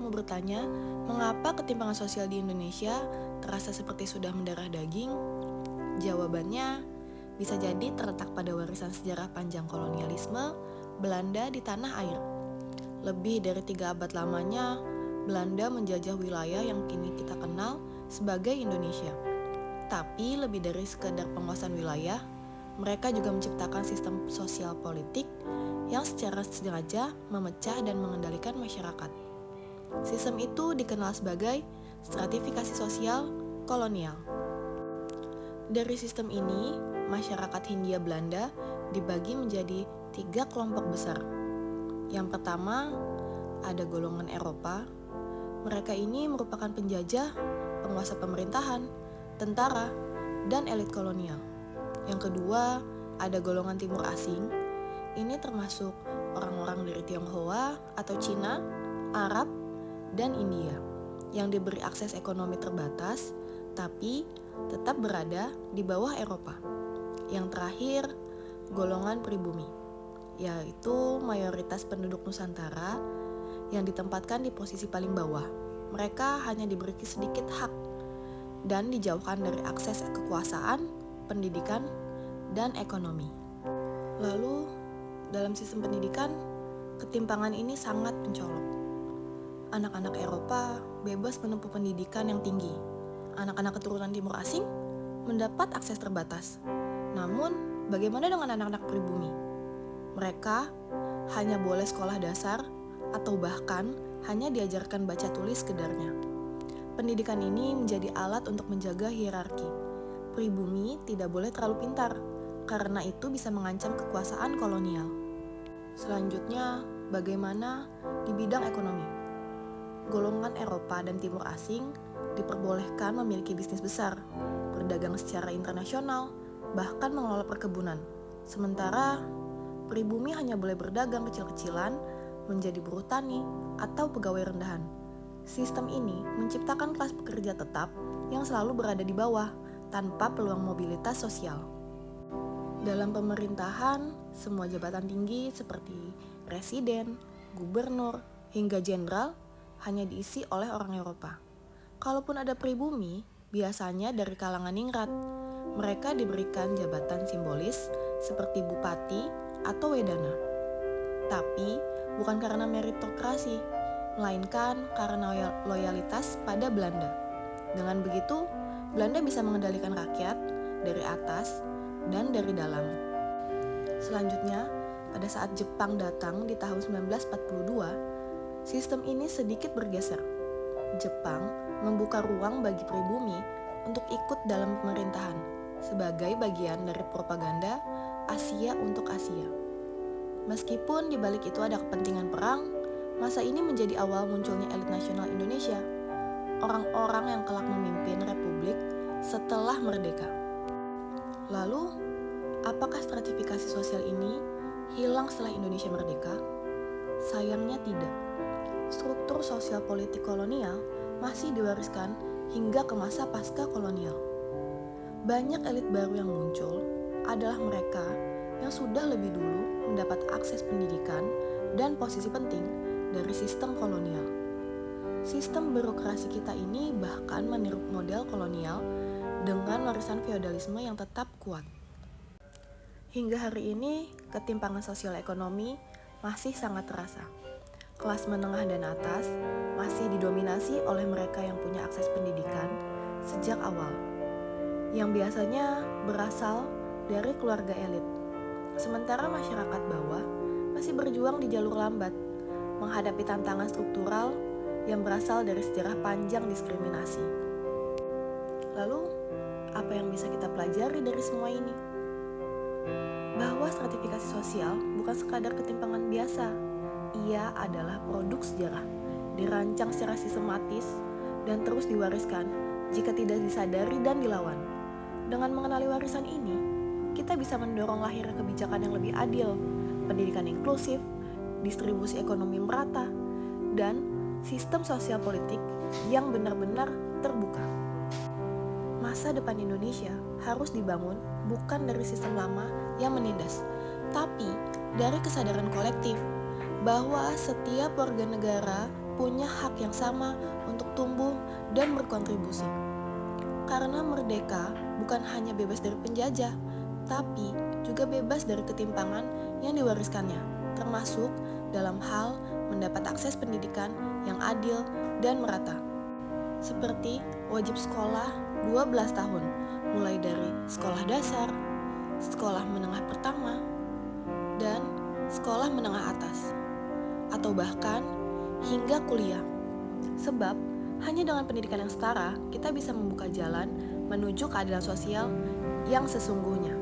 kamu bertanya, mengapa ketimpangan sosial di Indonesia terasa seperti sudah mendarah daging? Jawabannya bisa jadi terletak pada warisan sejarah panjang kolonialisme Belanda di tanah air. Lebih dari 3 abad lamanya, Belanda menjajah wilayah yang kini kita kenal sebagai Indonesia. Tapi lebih dari sekedar penguasaan wilayah, mereka juga menciptakan sistem sosial politik yang secara sengaja memecah dan mengendalikan masyarakat. Sistem itu dikenal sebagai stratifikasi sosial kolonial. Dari sistem ini, masyarakat Hindia Belanda dibagi menjadi 3 kelompok besar. Yang pertama, ada golongan Eropa. Mereka ini merupakan penjajah, penguasa pemerintahan, tentara, dan elit kolonial. Yang kedua, ada golongan timur asing. Ini termasuk orang-orang dari Tionghoa atau Cina, Arab, dan India yang diberi akses ekonomi terbatas tapi tetap berada di bawah Eropa. Yang terakhir, golongan pribumi, yaitu mayoritas penduduk Nusantara yang ditempatkan di posisi paling bawah. Mereka hanya diberi sedikit hak dan dijauhkan dari akses kekuasaan, pendidikan, dan ekonomi. Lalu, dalam sistem pendidikan, ketimpangan ini sangat mencolok. Anak-anak Eropa bebas menempuh pendidikan yang tinggi. Anak-anak keturunan timur asing mendapat akses terbatas. Namun, bagaimana dengan anak-anak pribumi? Mereka hanya boleh sekolah dasar atau bahkan hanya diajarkan baca tulis sekedarnya. Pendidikan ini menjadi alat untuk menjaga hierarki. Pribumi tidak boleh terlalu pintar, karena itu bisa mengancam kekuasaan kolonial. Selanjutnya, bagaimana di bidang ekonomi? Golongan Eropa dan Timur Asing diperbolehkan memiliki bisnis besar, berdagang secara internasional, bahkan mengelola perkebunan. Sementara, pribumi hanya boleh berdagang kecil-kecilan, menjadi buruh tani, atau pegawai rendahan. Sistem ini menciptakan kelas pekerja tetap yang selalu berada di bawah, tanpa peluang mobilitas sosial. Dalam pemerintahan, semua jabatan tinggi seperti presiden, gubernur, hingga jenderal hanya diisi oleh orang Eropa. Kalaupun ada pribumi, biasanya dari kalangan ningrat. Mereka diberikan jabatan simbolis seperti bupati atau wedana. Tapi bukan karena meritokrasi, melainkan karena loyalitas pada Belanda. Dengan begitu, Belanda bisa mengendalikan rakyat dari atas dan dari dalam. Selanjutnya, pada saat Jepang datang di tahun 1942, sistem ini sedikit bergeser. Jepang membuka ruang bagi pribumi untuk ikut dalam pemerintahan sebagai bagian dari propaganda Asia untuk Asia. Meskipun di balik itu ada kepentingan perang, masa ini menjadi awal munculnya elit nasional Indonesia, orang-orang yang kelak memimpin republik setelah merdeka. Lalu, apakah stratifikasi sosial ini hilang setelah Indonesia merdeka? Sayangnya tidak. Struktur sosial politik kolonial masih diwariskan hingga ke masa pasca kolonial. Banyak elit baru yang muncul adalah mereka yang sudah lebih dulu mendapat akses pendidikan dan posisi penting dari sistem kolonial. Sistem birokrasi kita ini bahkan meniru model kolonial dengan warisan feodalisme yang tetap kuat. Hingga hari ini, ketimpangan sosial ekonomi masih sangat terasa. Kelas menengah dan atas masih didominasi oleh mereka yang punya akses pendidikan sejak awal, yang biasanya berasal dari keluarga elit. Sementara masyarakat bawah masih berjuang di jalur lambat, menghadapi tantangan struktural yang berasal dari sejarah panjang diskriminasi. Lalu, apa yang bisa kita pelajari dari semua ini? Bahwa stratifikasi sosial bukan sekadar ketimpangan biasa. Ia adalah produk sejarah, dirancang secara sistematis dan terus diwariskan jika tidak disadari dan dilawan. Dengan mengenali warisan ini, kita bisa mendorong lahirnya kebijakan yang lebih adil, pendidikan inklusif, distribusi ekonomi merata, dan sistem sosial politik yang benar-benar terbuka. Masa depan Indonesia harus dibangun bukan dari sistem lama yang menindas, tapi dari kesadaran kolektif bahwa setiap warga negara punya hak yang sama untuk tumbuh dan berkontribusi. Karena merdeka bukan hanya bebas dari penjajah, tapi juga bebas dari ketimpangan yang diwariskannya, termasuk dalam hal mendapat akses pendidikan yang adil dan merata. Seperti wajib sekolah 12 tahun, mulai dari sekolah dasar, sekolah menengah pertama, dan sekolah menengah atas, atau bahkan hingga kuliah. Sebab hanya dengan pendidikan yang setara, kita bisa membuka jalan menuju keadilan sosial yang sesungguhnya.